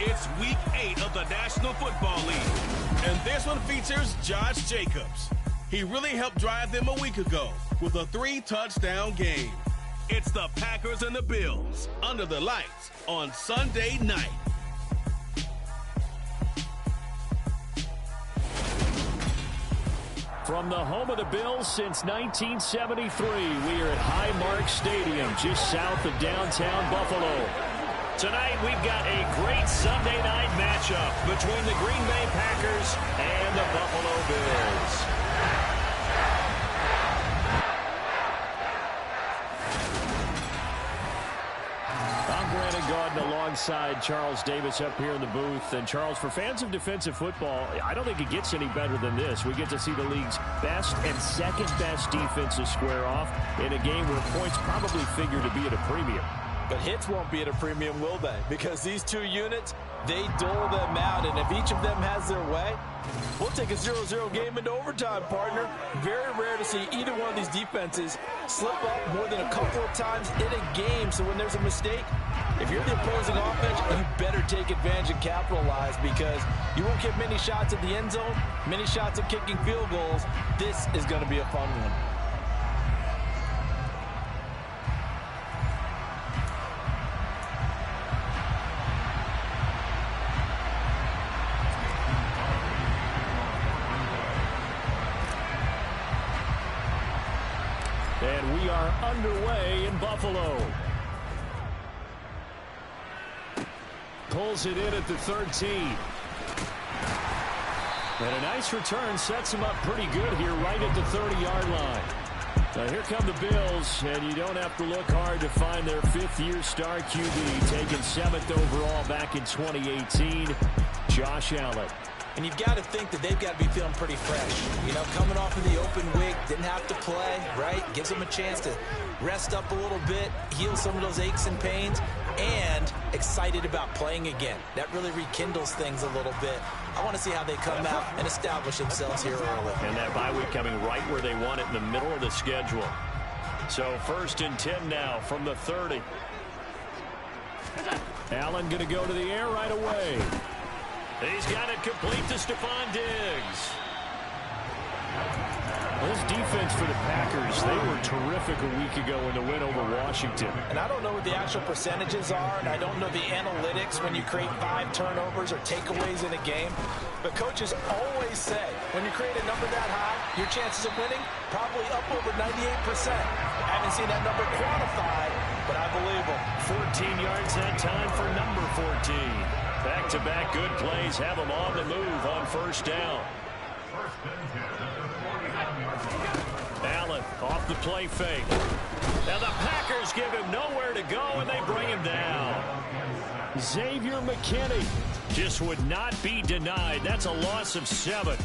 It's Week 8 of the National Football League, and this one features Josh Jacobs. He really helped drive them a week ago with a 3-touchdown game. It's the Packers and the Bills under the lights on Sunday night. From the home of the Bills since 1973, we are at Highmark Stadium, just south of downtown Buffalo. Tonight, we've got a great Sunday night matchup between the Green Bay Packers and the Buffalo Bills. I'm Brandon Gaudin alongside Charles Davis up here in the booth. And Charles, for fans of defensive football, I don't think it gets any better than this. We get to see the league's best and second best defenses square off in a game where points probably figure to be at a premium. But hits won't be at a premium, will they? Because these two units, they dole them out. And if each of them has their way, we'll take a 0-0 game into overtime, partner. Very rare to see either one of these defenses slip up more than a couple of times in a game. So when there's a mistake, if you're the opposing offense, you better take advantage and capitalize, because you won't get many shots at the end zone, many shots at kicking field goals. This is going to be a fun one. And we are underway in Buffalo. Pulls it in at the 13. And a nice return sets him up pretty good here right at the 30-yard line. Now here come the Bills, and you don't have to look hard to find their fifth-year star QB, taken 7th overall back in 2018, Josh Allen. And you've got to think that they've got to be feeling pretty fresh. You know, coming off of the open week, didn't have to play, right? Gives them a chance to rest up a little bit, heal some of those aches and pains, and excited about playing again. That really rekindles things a little bit. I want to see how they come out and establish themselves here early. And that bye week coming right where they want it, in the middle of the schedule. So 1st and 10 now from the 30. Allen going to go to the air right away. He's got it complete to Stephon Diggs. This defense for the Packers, they were terrific a week ago in the win over Washington. And I don't know what the actual percentages are, and I don't know the analytics when you create 5 turnovers or takeaways in a game. But coaches always say, when you create a number that high, your chances of winning probably up over 98%. I haven't seen that number quantified, but I believe them. 14 yards that time for number 14. Back-to-back good plays have them on the move on 1st down. Allen off the play fake. Now the Packers give him nowhere to go, and they bring him down. Xavier McKinney just would not be denied. That's a loss of 7.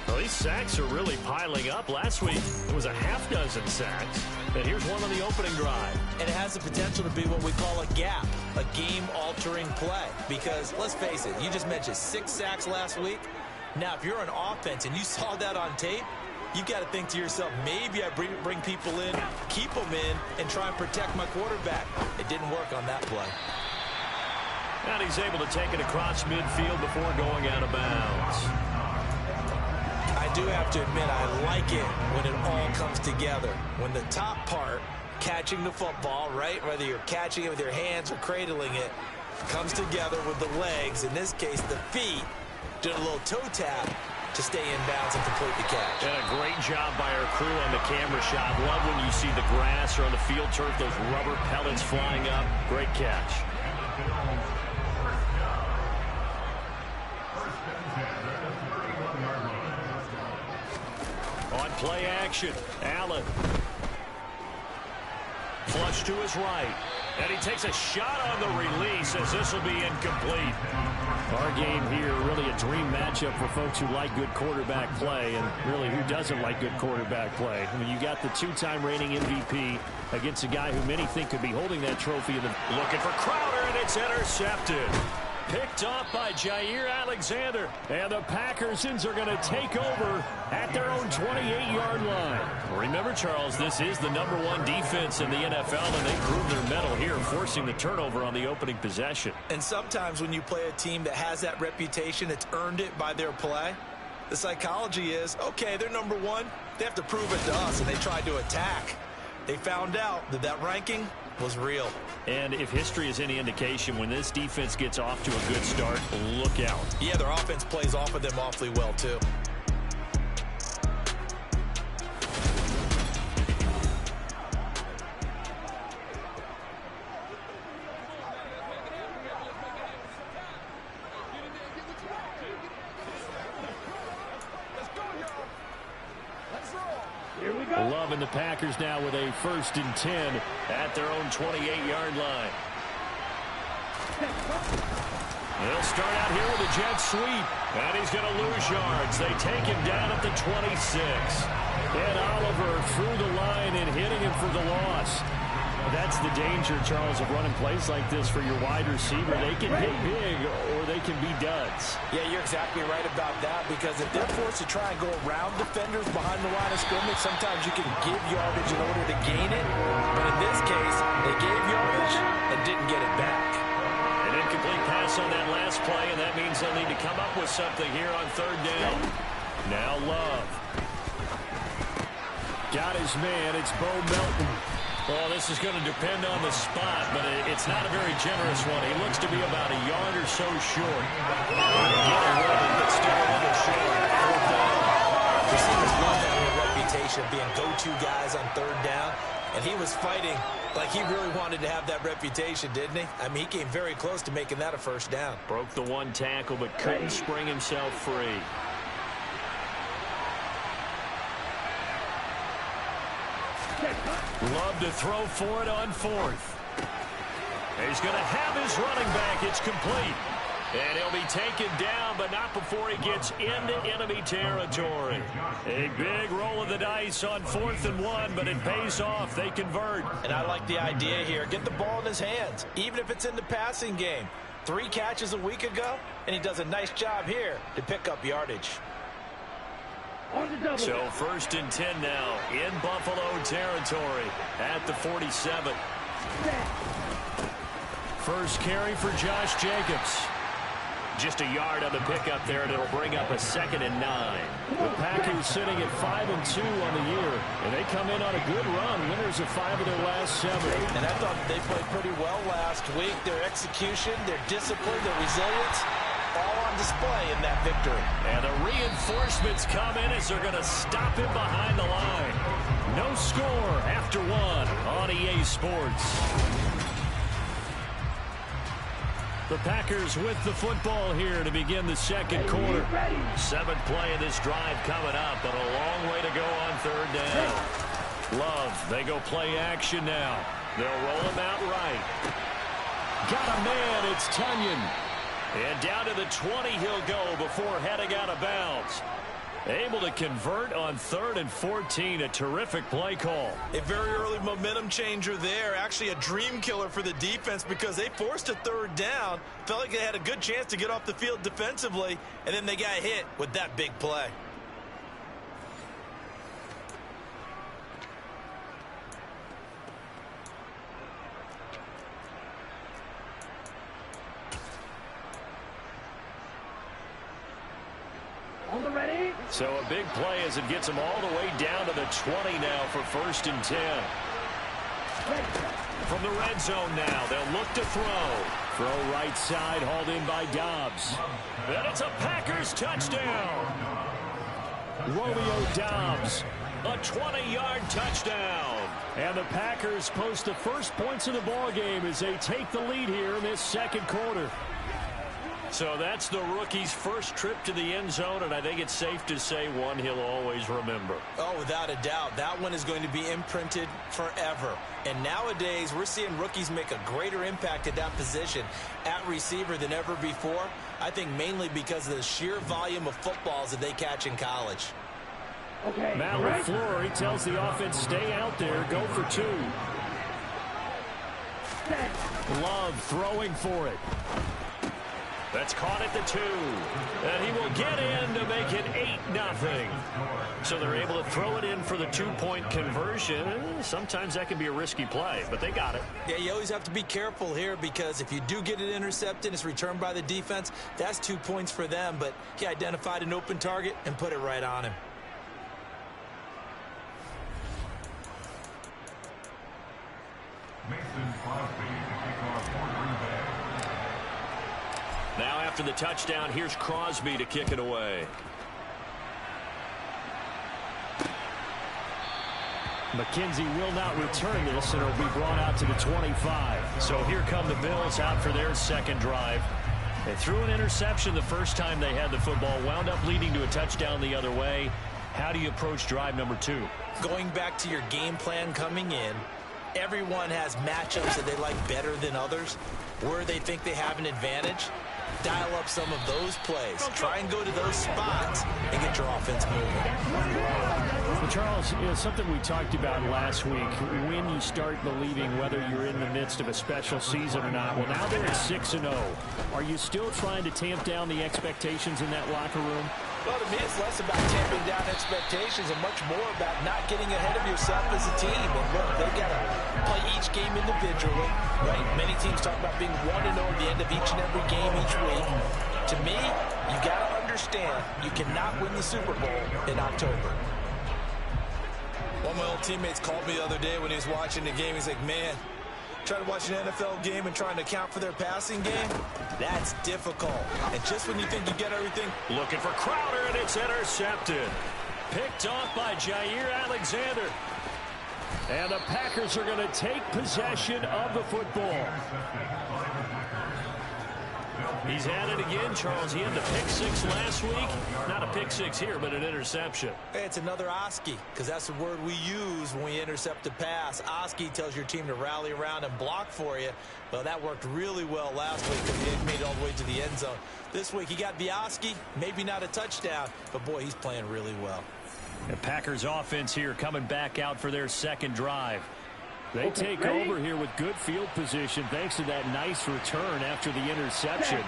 Well, these sacks are really piling up. Last week, it was a half-dozen sacks. And here's one on the opening drive. And it has the potential to be what we call a gap, a game-altering play. Because, let's face it, you just mentioned 6 sacks last week. Now, if you're an offense and you saw that on tape, you've got to think to yourself, maybe I bring people in, keep them in, and try and protect my quarterback. It didn't work on that play. And he's able to take it across midfield before going out of bounds. I do have to admit, I like it when it all comes together. When the top part, catching the football, right, whether you're catching it with your hands or cradling it, comes together with the legs, in this case the feet, doing a little toe tap to stay in bounds and complete the catch. And a great job by our crew on the camera shot. Love when you see the grass or on the field turf, those rubber pellets flying up. Great catch. On play action, Allen. Flush to his right. And he takes a shot on the release as this will be incomplete. Our game here, really a dream matchup for folks who like good quarterback play, and really who doesn't like good quarterback play. I mean, you got the 2-time reigning MVP against a guy who many think could be holding that trophy. Looking for Crowder, and it's intercepted. Picked off by Jair Alexander. And the Packers are going to take over at their own 28-yard line. Remember, Charles, this is the #1 defense in the NFL, and they proved their mettle here, forcing the turnover on the opening possession. And sometimes when you play a team that has that reputation, it's earned it by their play. The psychology is, okay, they're #1. They have to prove it to us, and they tried to attack. They found out that that ranking was real. And if history is any indication, when this defense gets off to a good start, look out. Yeah, their offense plays off of them awfully well, too. Loving the Packers now with a 1st and 10 at their own 28-yard line. They'll start out here with a jet sweep, and he's going to lose yards. They take him down at the 26. And Oliver through the line and hitting him for the loss. That's the danger, Charles, of running plays like this for your wide receiver. They can hit big or they can be duds. Yeah, you're exactly right about that, because if they're forced to try and go around defenders behind the line of scrimmage, sometimes you can give yardage in order to gain it. But in this case, they gave yardage and didn't get it back. An incomplete pass on that last play, and that means they'll need to come up with something here on 3rd down. Now Love. Got his man. It's Bo Melton. Well, this is going to depend on the spot, but it's not a very generous one. He looks to be about a yard or so short. Getting running, but still a little short. 4th down. Receivers love having a reputation of being go-to guys on 3rd down, and he was fighting like he really wanted to have that reputation, didn't he? I mean, he came very close to making that a 1st down. Broke the one tackle, but couldn't spring himself free. Love to throw for it on 4th. He's going to have his running back. It's complete. And he'll be taken down, but not before he gets into enemy territory. A big roll of the dice on 4th and 1, but it pays off. They convert. And I like the idea here. Get the ball in his hands, even if it's in the passing game. 3 catches a week ago, and he does a nice job here to pick up yardage. So 1st and 10 now in Buffalo territory at the 47. First carry for Josh Jacobs. Just a yard on the pickup there, and it'll bring up a 2nd and 9. The Packers sitting at 5-2 on the year, and they come in on a good run, winners of 5 of their last 7. And I thought they played pretty well last week. Their execution, their discipline, their resilience, all on display in that victory. And the reinforcements come in as they're going to stop him behind the line. No score after 1 on EA Sports. The Packers with the football here to begin the 2nd quarter. 7th play of this drive coming up, but a long way to go on 3rd down. Love, they go play action now. They'll roll him out right. Got a man, it's Tunyon. And down to the 20 he'll go before heading out of bounds. Able to convert on 3rd and 14. A terrific play call. A very early momentum changer there. Actually a dream killer for the defense, because they forced a 3rd down. Felt like they had a good chance to get off the field defensively, and then they got hit with that big play. So a big play as it gets them all the way down to the 20 now for 1st and 10. From the red zone now, they'll look to throw. Throw right side, hauled in by Dobbs. And it's a Packers touchdown. Romeo Dobbs, a 20-yard touchdown. And the Packers post the first points of the ball game as they take the lead here in this 2nd quarter. So that's the rookie's first trip to the end zone, and I think it's safe to say one he'll always remember. Oh, without a doubt. That one is going to be imprinted forever. And nowadays, we're seeing rookies make a greater impact at that position at receiver than ever before. I think mainly because of the sheer volume of footballs that they catch in college. Okay, Matt LaFleur, he tells the offense, stay out there, go for 2. Love throwing for it. That's caught at the 2. And he will get in to make it 8-0. So they're able to throw it in for the 2-point conversion. Sometimes that can be a risky play, but they got it. Yeah, you always have to be careful here because if you do get it intercepted, it's returned by the defense. That's 2 points for them, but he identified an open target and put it right on him. Now after the touchdown, here's Crosby to kick it away. McKenzie will not return this, and it'll be brought out to the 25. So here come the Bills out for their second drive. They threw an interception the first time they had the football, wound up leading to a touchdown the other way. How do you approach drive number 2? Going back to your game plan coming in, everyone has matchups that they like better than others, where they think they have an advantage. Dial up some of those plays. Try and go to those spots and get your offense moving. Well, Charles, something we talked about last week, when you start believing whether you're in the midst of a special season or not. Well, now they're at 6-0. Are you still trying to tamp down the expectations in that locker room? Well, to me, it's less about tamping down expectations and much more about not getting ahead of yourself as a team. And look, they've got to play each game individually, right? Many teams talk about being 1-0 at the end of each and every game each week. To me, you got to understand you cannot win the Super Bowl in October. One of my old teammates called me the other day when he was watching the game. He's like, man, trying to watch an NFL game and trying to account for their passing game, that's difficult. And just when you think you get everything. Looking for Crowder, and it's intercepted. Picked off by Jair Alexander. And the Packers are going to take possession of the football. He's at it again, Charles. He had the pick 6 last week. Not a pick 6 here, but an interception. Hey, it's another Oski, because that's the word we use when we intercept a pass. Oski tells your team to rally around and block for you. Well, that worked really well last week because he made it all the way to the end zone. This week, he got the Oski, maybe not a touchdown, but boy, he's playing really well. The Packers offense here coming back out for their second drive. They take over here with good field position thanks to that nice return after the interception.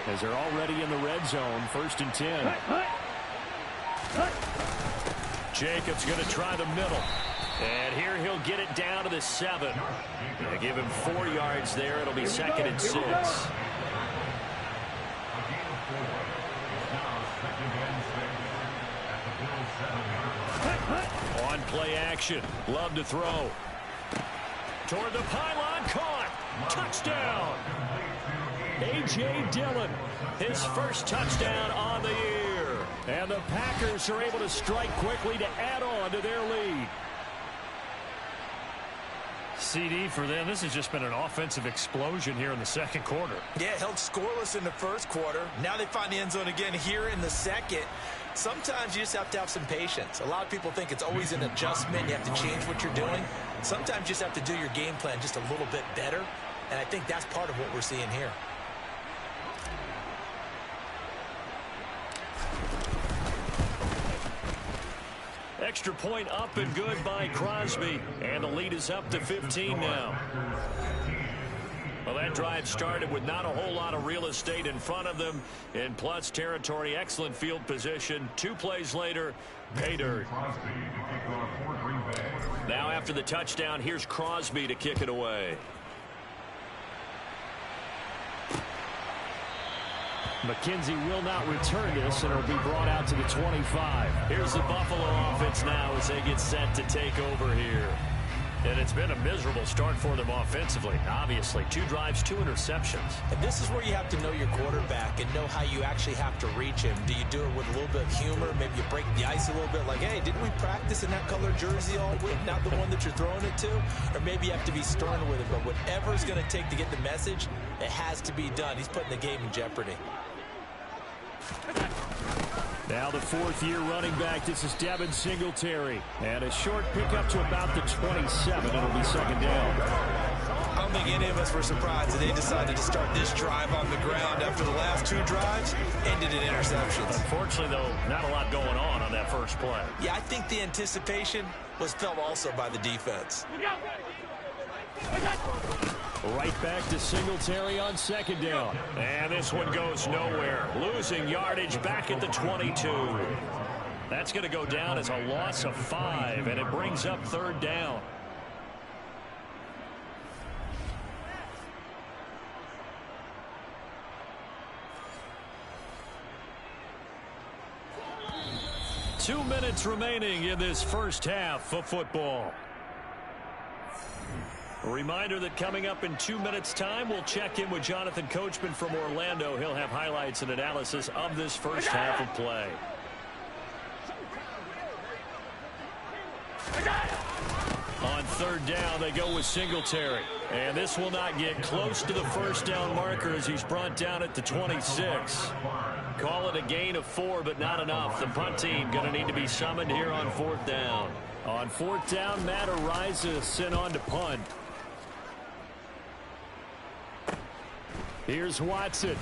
As they're already in the red zone, 1st and 10. Jacobs going to try the middle. And here he'll get it down to the 7. They give him 4 yards there. It'll be 2nd and 6. On play action. Love to throw. Toward the pylon, caught. Touchdown. A.J. Dillon, his first touchdown on the year. And the Packers are able to strike quickly to add on to their lead. CD for them, this has just been an offensive explosion here in the second quarter. Yeah, held scoreless in the first quarter. Now they find the end zone again here in the second. Sometimes you just have to have some patience. A lot of people think it's always an adjustment. You have to change what you're doing. Sometimes you just have to do your game plan just a little bit better. And I think that's part of what we're seeing here. Extra point up and good by Crosby. And the lead is up to 15 now. Well, that drive started with not a whole lot of real estate in front of them. In plus territory, excellent field position. 2 plays later, pay dirt. Now after the touchdown, here's Crosby to kick it away. McKenzie will not return this, and it'll be brought out to the 25. Here's the Buffalo offense now as they get set to take over here. And it's been a miserable start for them offensively, obviously. 2 drives, 2 interceptions. And this is where you have to know your quarterback and know how you actually have to reach him. Do you do it with a little bit of humor? Maybe you break the ice a little bit, like, hey, didn't we practice in that color jersey all week, not the one that you're throwing it to? Or maybe you have to be stern with it. But whatever it's going to take to get the message, it has to be done. He's putting the game in jeopardy. Now the 4th-year running back. This is Devin Singletary. And a short pickup to about the 27. It'll be 2nd down. I don't think any of us were surprised that they decided to start this drive on the ground after the last 2 drives ended in interceptions. Unfortunately, though, not a lot going on that first play. Yeah, I think the anticipation was felt also by the defense. Right back to Singletary on second down. And this one goes nowhere. Losing yardage back at the 22. That's going to go down as a loss of 5, and it brings up third down. Two minutes remaining in this first half of football. A reminder that coming up in 2 minutes' time, we'll check in with Jonathan Coachman from Orlando. He'll have highlights and analysis of this first half of play. On third down, they go with Singletary. And this will not get close to the first down marker as he's brought down at the 26. Call it a gain of 4, but not enough. The punt team going to need to be summoned here on fourth down. On fourth down, Matt Ariza sent on to punt. Here's Watson.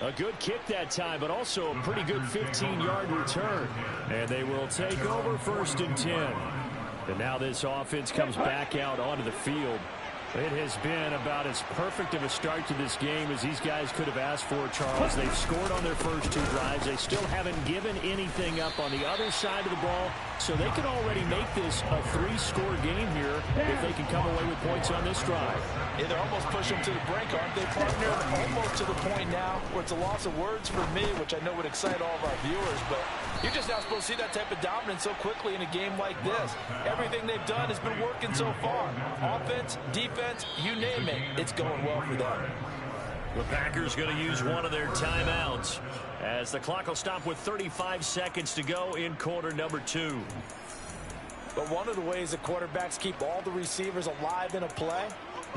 A good kick that time, but also a pretty good 15-yard return. And they will take over first and 10. And now this offense comes back out onto the field. It has been about as perfect of a start to this game as these guys could have asked for, Charles. They've scored on their first 2 drives. They still haven't given anything up on the other side of the ball, so they can already make this a 3-score game here if they can come away with points on this drive. Yeah, they're almost pushing them to the brink, aren't they, partner? Almost to the point now where it's a loss of words for me, which I know would excite all of our viewers, but you're just not supposed to see that type of dominance so quickly in a game like this. Everything they've done has been working so far. Offense, defense, you name it, it's going well for them. The Packers going to use one of their timeouts as the clock will stop with 35 seconds to go in quarter number 2. But one of the ways the quarterbacks keep all the receivers alive in a play,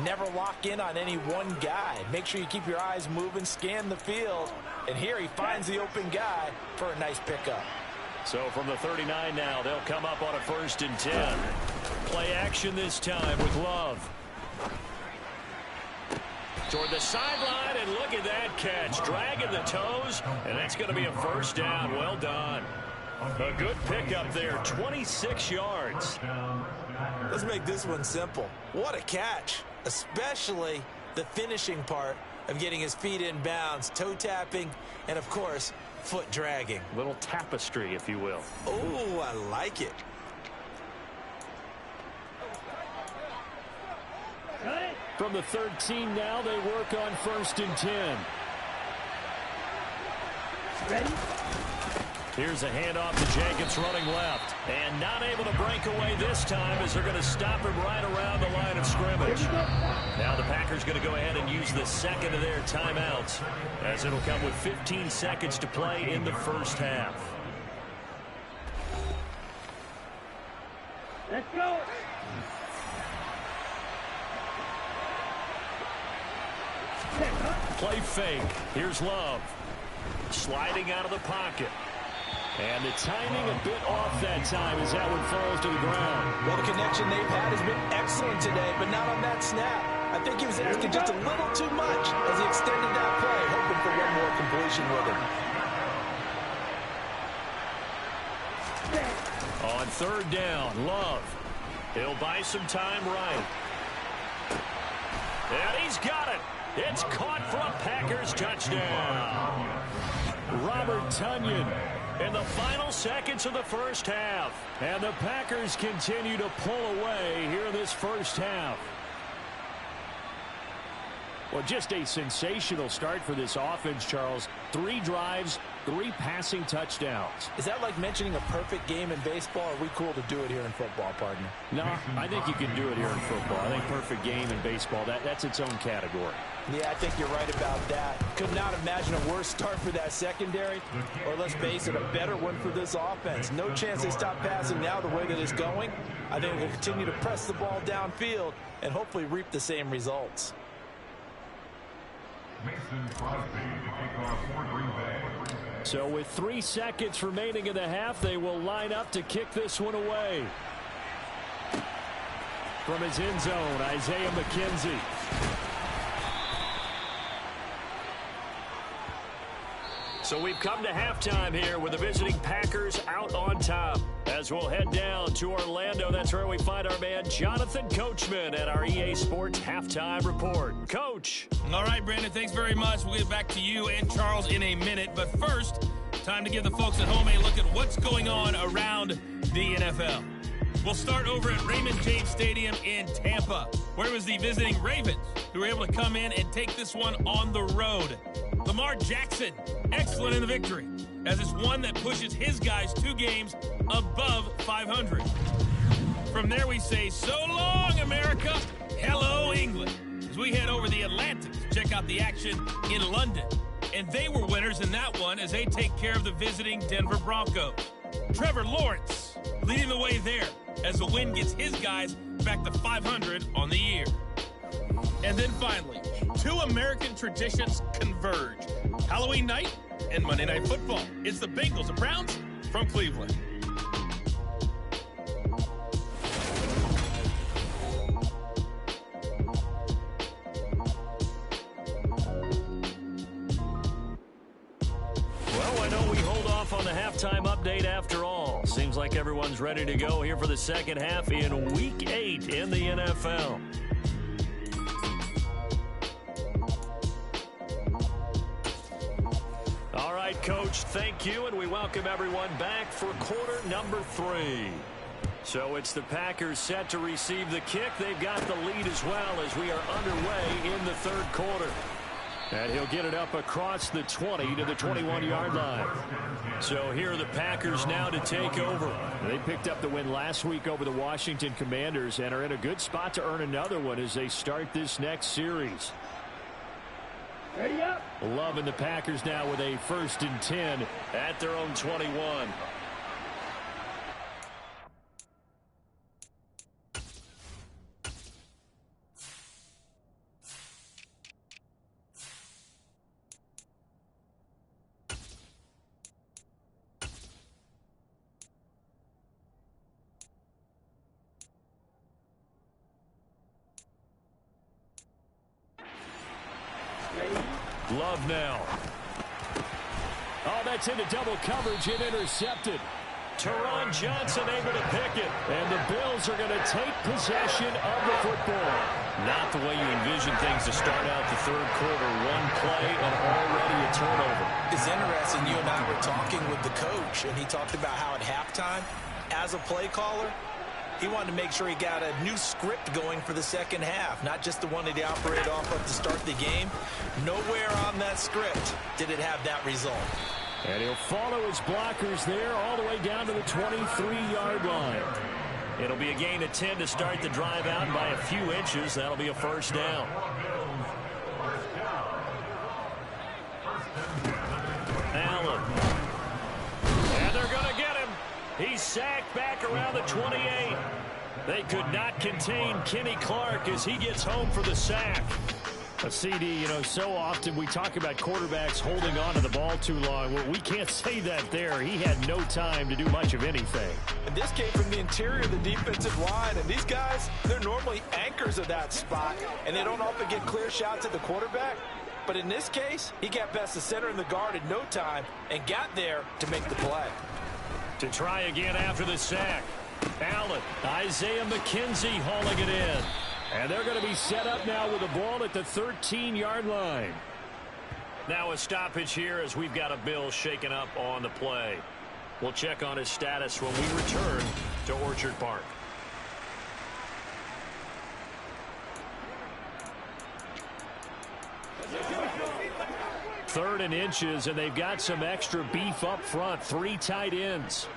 never lock in on any one guy. Make sure you keep your eyes moving, scan the field, and here he finds the open guy for a nice pickup. So from the 39 now, they'll come up on a first and 10. Play action this time with Love. Toward the sideline, and look at that catch. Dragging the toes, and that's going to be a first down. Well done. A good pickup there, 26 yards. Let's make this one simple. What a catch, especially the finishing part of getting his feet in bounds, toe tapping, and of course, foot dragging. Little tapestry, if you will. Oh, I like it. From the 13 now, they work on first and 10. Ready? Here's a handoff to Jacobs running left. And not able to break away this time as they're going to stop him right around the line of scrimmage. Now the Packers going to go ahead and use the second of their timeouts as it'll come with 15 seconds to play in the first half. Let's go. Play fake. Here's Love. Sliding out of the pocket. And the timing a bit off that time as that one falls to the ground. Well, the connection they've had has been excellent today, but not on that snap. I think he was asking just a little too much as he extended that play, hoping for one more completion with him. On third down, Love. He'll buy some time right. And he's got it. It's caught for a Packers touchdown. Robert Tonyan in the final seconds of the first half. And the Packers continue to pull away here in this first half. Well, just a sensational start for this offense, Charles. 3 drives, 3 passing touchdowns. Is that like mentioning a perfect game in baseball, or are we cool to do it here in football, partner? No, I think you can do it here in football. I think perfect game in baseball, that's its own category. Yeah, I think you're right about that. Could not imagine a worse start for that secondary, or let's face it, a better one for this offense. No chance they stop passing now the way that it's going. I think they'll continue to press the ball downfield and hopefully reap the same results. So with 3 seconds remaining in the half, they will line up to kick this one away. From his end zone, Isaiah McKenzie. So we've come to halftime here with the visiting Packers out on top. As we'll head down to Orlando, that's where we find our man Jonathan Coachman at our EA Sports Halftime Report. Coach. All right, Brandon, thanks very much. We'll get back to you and Charles in a minute. But first, time to give the folks at home a look at what's going on around the NFL. We'll start over at Raymond James Stadium in Tampa, where it was the visiting Ravens who were able to come in and take this one on the road. Lamar Jackson, excellent in the victory, as it's one that pushes his guys 2 games above 500. From there, we say, so long, America. Hello, England, as we head over the Atlantic to check out the action in London. And they were winners in that one as they take care of the visiting Denver Broncos. Trevor Lawrence leading the way there as the win gets his guys back to 500 on the year. And then finally, 2 American traditions converge. Halloween night and Monday Night Football. It's the Bengals and Browns from Cleveland. On the halftime update after all. Seems like everyone's ready to go here for the second half in Week 8 in the NFL. All right, Coach, thank you, and we welcome everyone back for quarter number 3. So it's the Packers set to receive the kick. They've got the lead as well as we are underway in the third quarter. And he'll get it up across the 20 to the 21-yard line. So here are the Packers now to take over. They picked up the win last week over the Washington Commanders and are in a good spot to earn another one as they start this next series. Ready up. Loving the Packers now with a 1st and 10 at their own 21. Love now. Oh, that's into double coverage and intercepted. Teron Johnson able to pick it. And the Bills are going to take possession of the football. Not the way you envision things to start out the third quarter. One play and already a turnover. It's interesting. You and I were talking with the coach, and he talked about how at halftime, as a play caller, he wanted to make sure he got a new script going for the second half, not just the one that he operated off of to start the game. Nowhere on that script did it have that result. And he'll follow his blockers there all the way down to the 23-yard line. It'll be a gain of 10 to start the drive out, and by a few inches, that'll be a first down. Allen. And they're going to get him. He's sacked back around the 28. They could not contain Kenny Clark as he gets home for the sack. A CD, so often we talk about quarterbacks holding on to the ball too long. Well, we can't say that there. He had no time to do much of anything. And this came from the interior of the defensive line. And these guys, they're normally anchors of that spot, and they don't often get clear shots at the quarterback. But in this case, he got past the center and the guard in no time and got there to make the play. To try again after the sack. Allen, Isaiah McKenzie hauling it in. And they're going to be set up now with the ball at the 13-yard line. Now a stoppage here as we've got a Bill shaken up on the play. We'll check on his status when we return to Orchard Park. Third and inches, and they've got some extra beef up front. 3 tight ends.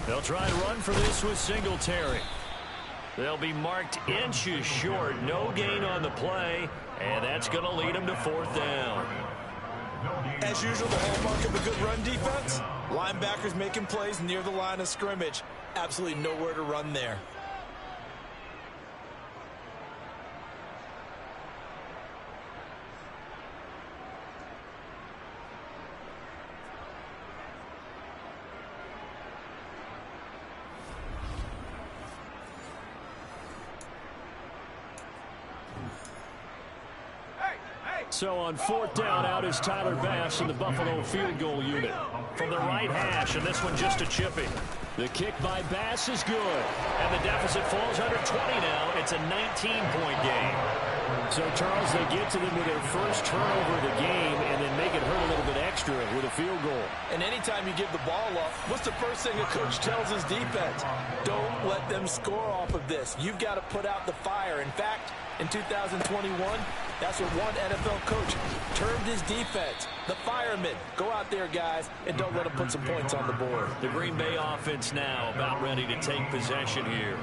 They'll try and run for this with Singletary. They'll be marked inches short. No gain on the play, and that's going to lead them to 4th down. As usual, the hallmark of a good run defense, linebackers making plays near the line of scrimmage. Absolutely nowhere to run there. So on 4th down, out is Tyler Bass in the Buffalo field goal unit. From the right hash, and this one just a chipping. The kick by Bass is good. And the deficit falls under 20 now. It's a 19-point game. So, Charles, they get to them with their first turnover of the game and then make it hurt a little bit extra with a field goal. And anytime you give the ball up, what's the first thing a coach tells his defense? Don't let them score off of this. You've got to put out the fire. In fact, in 2021, that's what one NFL coach termed his defense. The firemen. Go out there, guys, and don't let them put some points on the board. The Green Bay offense now about ready to take possession here.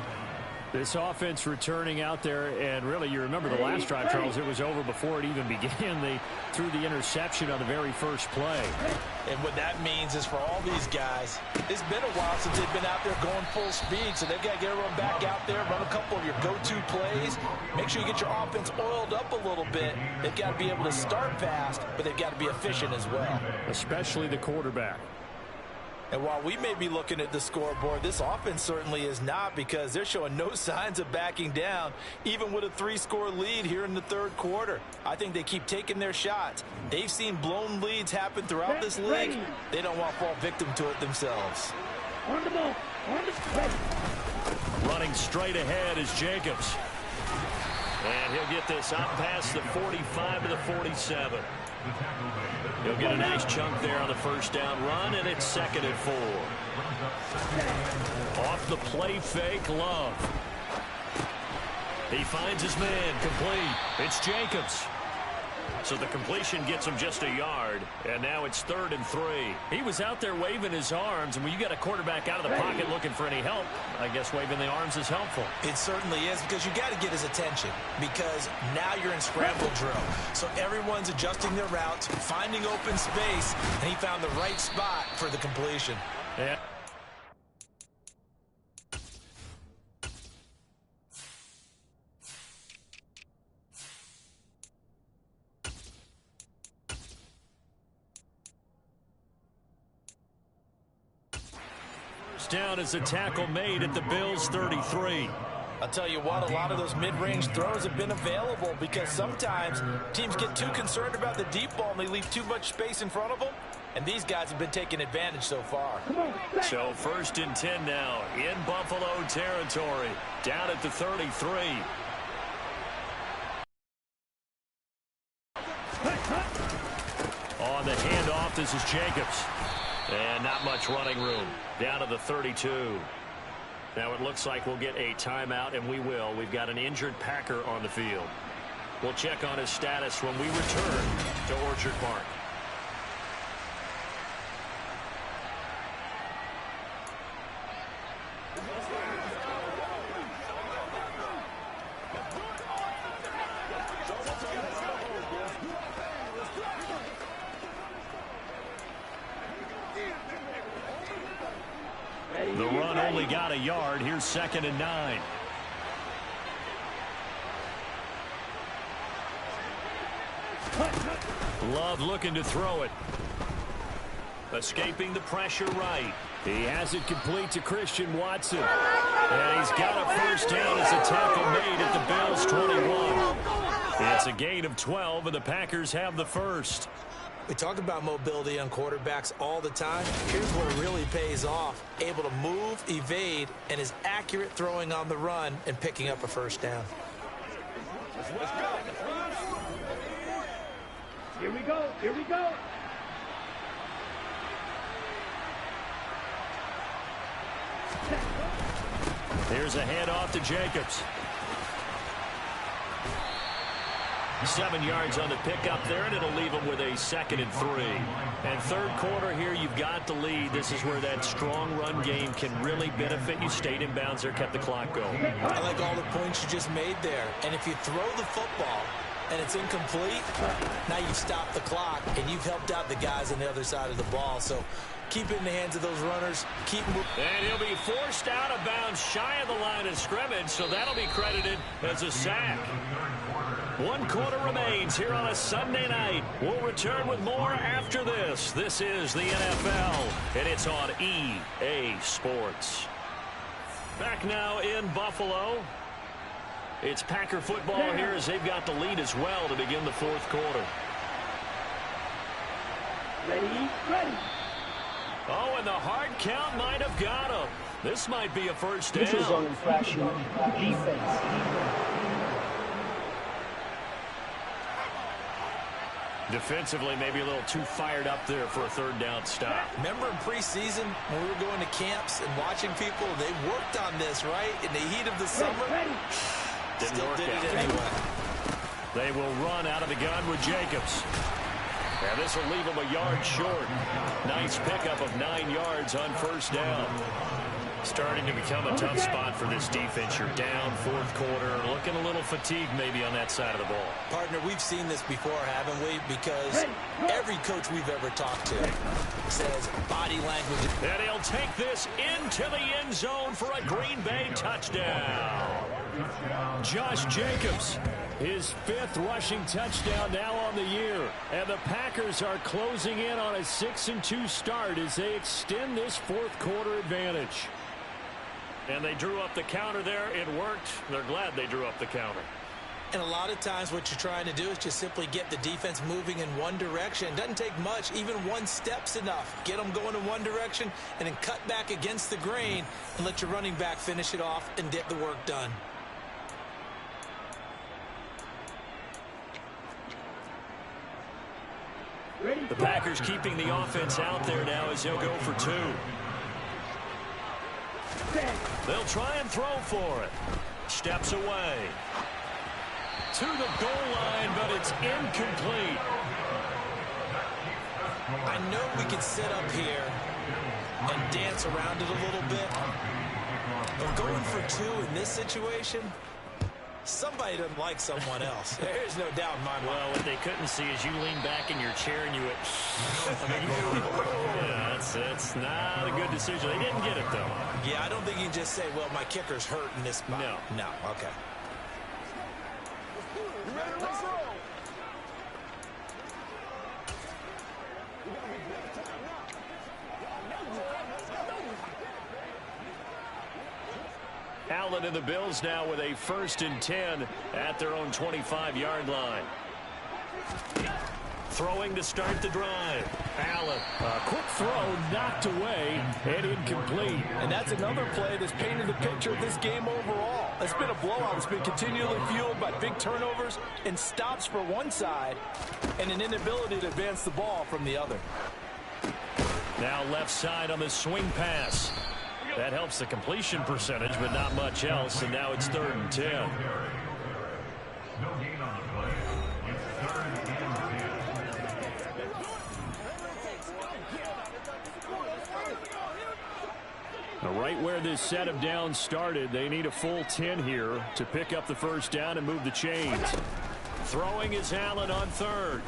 This offense returning out there, and really, you remember the last drive, Charles, it was over before it even began. They threw the interception on the very first play. And what that means is for all these guys, it's been a while since they've been out there going full speed, so they've got to get everyone back out there, run a couple of your go-to plays. Make sure you get your offense oiled up a little bit. They've got to be able to start fast, but they've got to be efficient as well. Especially the quarterback. And while we may be looking at the scoreboard, this offense certainly is not, because they're showing no signs of backing down, even with a 3-score lead here in the third quarter. I think they keep taking their shots. They've seen blown leads happen throughout this league. They don't want to fall victim to it themselves. On the ball. On the ball. Running straight ahead is Jacobs. And he'll get this out past the 45 to the 47. He'll get a nice chunk there on the first down run, and it's 2nd and 4. Off the play fake, Love. He finds his man, complete. It's Jacobs. So the completion gets him just a yard, and now it's 3rd and 3. He was out there waving his arms, and when you got a quarterback out of the pocket looking for any help, I guess waving the arms is helpful. It certainly is, because you got to get his attention, because now you're in scramble drill. So everyone's adjusting their routes, finding open space, and he found the right spot for the completion. Yeah. Down as a tackle made at the Bills' 33. I'll tell you what, a lot of those mid-range throws have been available, because sometimes teams get too concerned about the deep ball and they leave too much space in front of them, and these guys have been taking advantage so far. So 1st and 10 now in Buffalo territory, down at the 33. On the handoff, this is Jacobs. And not much running room. Down to the 32. Now it looks like we'll get a timeout, and we will. We've got an injured Packer on the field. We'll check on his status when we return to Orchard Park. The run only got a yard. Here's 2nd and 9. Love looking to throw it. Escaping the pressure right. He has it complete to Christian Watson. And he's got a first down as a tackle made at the Bills' 21. It's a gain of 12, and the Packers have the first. We talk about mobility on quarterbacks all the time. Here's where it really pays off. Able to move, evade, and is accurate throwing on the run and picking up a first down. Let's go. Here we go. Here we go. Here's a handoff to Jacobs. 7 yards on the pickup there, and it'll leave them with a 2nd and 3. And third quarter here, you've got the lead. This is where that strong run game can really benefit you. Stayed in bounds there, kept the clock going. I like all the points you just made there. And if you throw the football and it's incomplete, now you've stopped the clock and you've helped out the guys on the other side of the ball. So keep it in the hands of those runners. Keep moving. And he'll be forced out of bounds shy of the line of scrimmage, so that'll be credited as a sack. 1 quarter remains here on a Sunday night. We'll return with more after this. This is the NFL, and it's on EA Sports. Back now in Buffalo. It's Packer football here as they've got the lead as well to begin the fourth quarter. Ready. Oh, and the hard count might have got him. This might be a first down. Neutral zone infraction. Defense. Defensively, maybe a little too fired up there for a third down stop. Remember in preseason when we were going to camps and watching people, they worked on this, right? In the heat of the summer. Didn't work did out. it anyway. They will run out of the gun with Jacobs. And this will leave him a yard short. Nice pickup of 9 yards on first down. Starting to become a tough spot for this defense. You're down fourth quarter. Looking a little fatigued maybe on that side of the ball. Partner, we've seen this before, haven't we? Because every coach we've ever talked to says body language. And he'll take this into the end zone for a Green Bay touchdown. Josh Jacobs, his 5th rushing touchdown now on the year. And the Packers are closing in on a 6-2 start as they extend this fourth quarter advantage. And they drew up the counter there. It worked. They're glad they drew up the counter. And a lot of times what you're trying to do is just simply get the defense moving in one direction. It doesn't take much. Even one step's enough. Get them going in one direction and then cut back against the grain and let your running back finish it off and get the work done. The Packers keeping the offense out there now as they'll go for 2. They'll try and throw for it. Steps away. To the goal line, but it's incomplete. I know we can sit up here and dance around it a little bit, but going for 2 in this situation, somebody doesn't like someone else. There's no doubt in my mind. Well, what they couldn't see is you lean back in your chair and you went, yeah, it's not a good decision. They didn't get it, though. Yeah, I don't think you can just say, well, my kicker's hurt in this spot. No, okay. Allen and the Bills now with a 1st and 10 at their own 25-yard line. Throwing to start the drive. Allen. A quick throw knocked away and incomplete. And that's another play that's painted a picture of this game overall. It's been a blowout. It's been continually fueled by big turnovers and stops for one side and an inability to advance the ball from the other. Now left side on the swing pass. That helps the completion percentage, but not much else. And now it's 3rd and 10. Now right where this set of downs started, they need a full 10 here to pick up the first down and move the chains. Throwing is Allen on 3rd.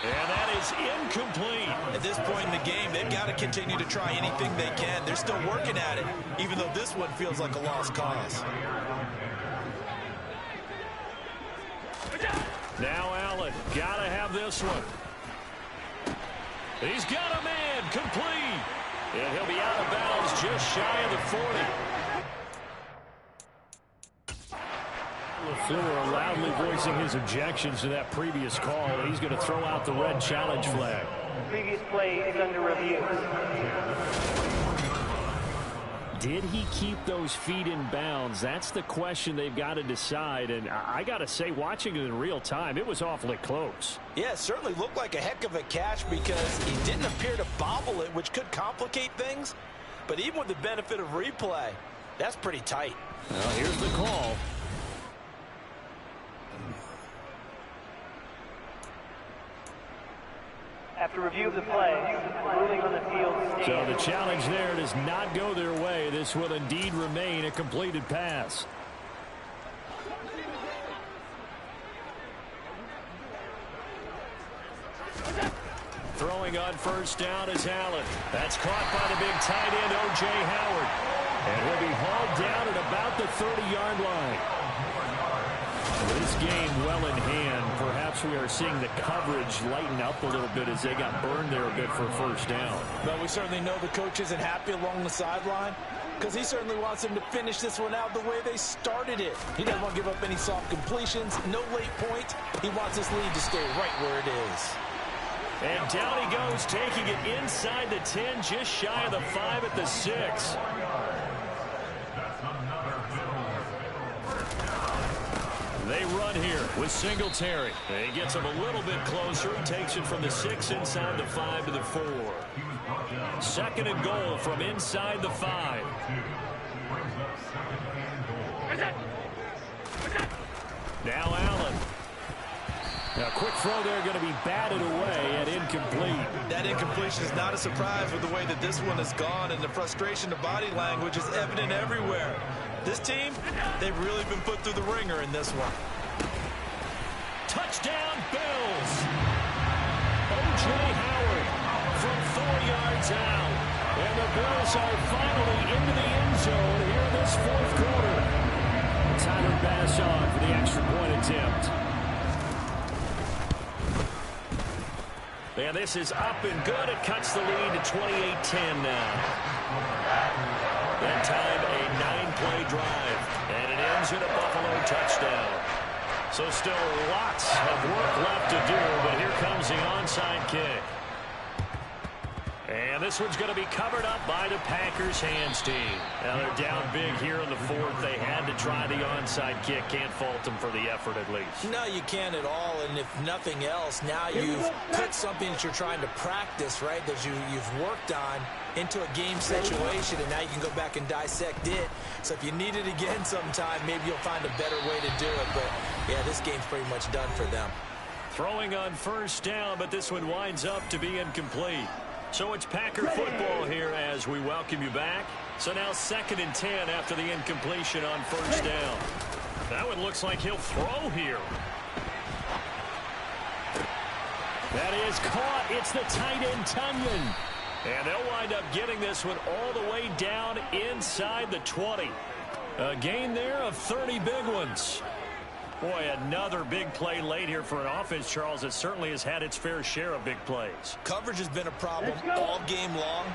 And that is incomplete. At this point in the game, they've got to continue to try anything they can. They're still working at it, even though this one feels like a lost cause. Now Allen, got to have this one. He's got a man, complete. And he'll be out of bounds just shy of the 40. LaFleur loudly voicing his objections to that previous call. He's going to throw out the red challenge flag. Previous play is under review. Did he keep those feet in bounds? That's the question they've got to decide. And I got to say, watching it in real time, it was awfully close. Yeah, it certainly looked like a heck of a catch because he didn't appear to bobble it, which could complicate things. But even with the benefit of replay, that's pretty tight. Well, here's the call. After review of the play, ruling on the field stands. So the challenge there does not go their way. This will indeed remain a completed pass. Throwing on first down is Allen. That's caught by the big tight end, O.J. Howard. And he'll be hauled down at about the 30-yard line. This game well in hand. Perhaps we are seeing the coverage lighten up a little bit as they got burned there a bit for first down. But we certainly know the coach isn't happy along the sideline. because he certainly wants them to finish this one out the way they started it. He doesn't want to give up any soft completions, no late points. He wants this lead to stay right where it is. And down he goes, taking it inside the 10, just shy of the 5 at the 6. They run here with Singletary. He gets him a little bit closer. He takes it from the 6 inside the 5 to the 4. Second and goal from inside the 5. Now Allen. Now, quick throw there going to be batted away and incomplete. That incompletion is not a surprise with the way that this one has gone, and the frustration of body language is evident everywhere. This team, they've really been put through the ringer in this one. Touchdown, Bills. O.J. Howard from 4 yards out. And the Bills are finally into the end zone here in this fourth quarter. Tyler Bass on for the extra point attempt. And this is up and good. It cuts the lead to 28-10 now. That time a 9-play drive. And it ends in a Buffalo touchdown. So still lots of work left to do, but here comes the onside kick. And this one's going to be covered up by the Packers hands team. Now they're down big here in the fourth. They had to try the onside kick. Can't fault them for the effort at least. No, you can't at all. And if nothing else, now you've put something that you're trying to practice, right, that you've worked on into a game situation, and now you can go back and dissect it. So if you need it again sometime, maybe you'll find a better way to do it. But, yeah, this game's pretty much done for them. Throwing on first down, but this one winds up to be incomplete. So it's Packer football here as we welcome you back. So now 2nd and 10 after the incompletion on first down. That one looks like he'll throw here. That is caught. It's the tight end, Tunyon. And they'll wind up getting this one all the way down inside the 20. A gain there of 30 big ones. Boy, another big play late here for an offense, Charles, that certainly has had its fair share of big plays. Coverage has been a problem all game long,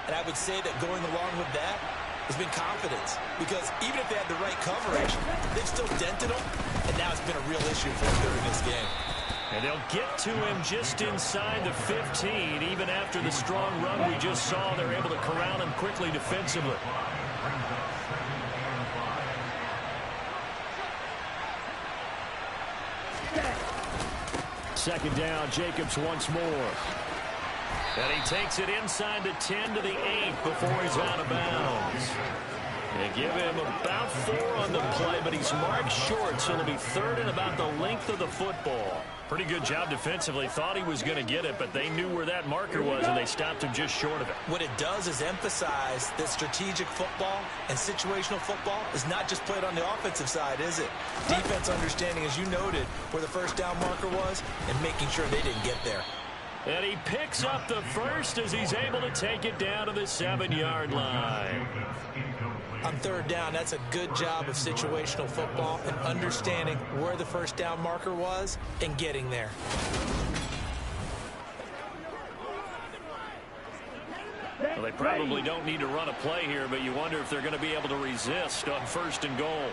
and I would say that going along with that has been confidence. Because even if they had the right coverage, they've still dented them, and now it's been a real issue for them during this game. And they'll get to him just inside the 15. Even after the strong run we just saw, they're able to corral him quickly defensively. Second down, Jacobs once more. And he takes it inside the 10 to the 8 before he's out of bounds. They give him about 4 on the play, but he's marked short, so it'll be 3rd and about the length of the football. Pretty good job defensively. Thought he was going to get it, but they knew where that marker was, and they stopped him just short of it. What it does is emphasize that strategic football and situational football is not just played on the offensive side, is it? Defense understanding, as you noted, where the first down marker was and making sure they didn't get there. And he picks up the first as he's able to take it down to the 7-yard line. On 3rd down, that's a good job of situational football and understanding where the first down marker was and getting there. Well, they probably don't need to run a play here, but you wonder if they're going to be able to resist on 1st and goal.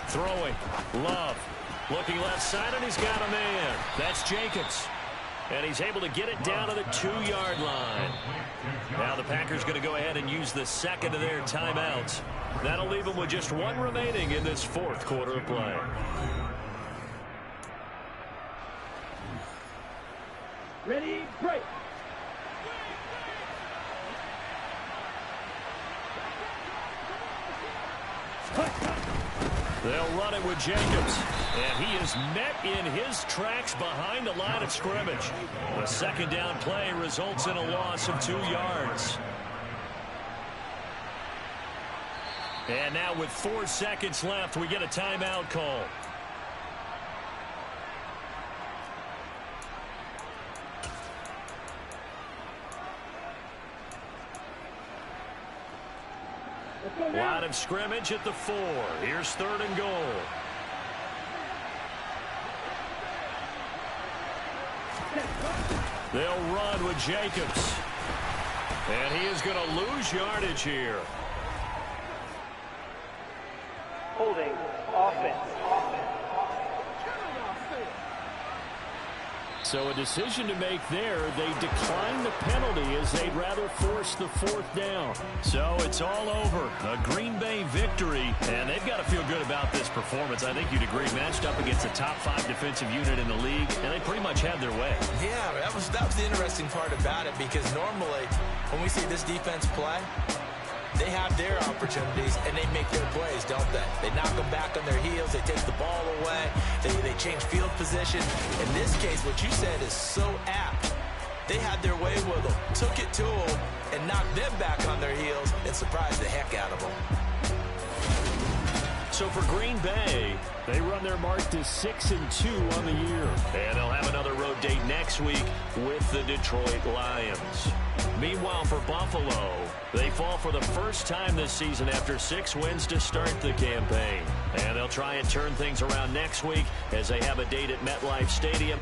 Throwing. Love. Looking left side, and he's got a man. That's Jacobs. And he's able to get it down to the 2-yard line. Now the Packers going to go ahead and use the second of their timeouts. That'll leave them with just 1 remaining in this 4th quarter of play. Ready, break. They'll run it with Jacobs. And he is met in his tracks behind the line of scrimmage. The 2nd down play results in a loss of 2 yards. And now with 4 seconds left, we get a timeout call. Line of scrimmage at the 4. Here's 3rd and goal. They'll run with Jacobs. And he is going to lose yardage here. holding offense. So a decision to make there. They decline the penalty as they'd rather force the 4th down. So it's all over. A Green Bay victory, and they've got to feel good about this performance. I think you'd agree, matched up against a top 5 defensive unit in the league, and they pretty much had their way. Yeah, that was the interesting part about it, because normally when we see this defense play, they have their opportunities, and they make their plays, don't they? They knock them back on their heels. They take the ball away. They change field position. In this case, what you said is so apt. They had their way with them, took it to them, and knocked them back on their heels and surprised the heck out of them. So for Green Bay, they run their mark to 6-2 on the year. And they'll have another road date next week with the Detroit Lions. Meanwhile, for Buffalo, they fall for the first time this season after 6 wins to start the campaign. And they'll try and turn things around next week as they have a date at MetLife Stadium.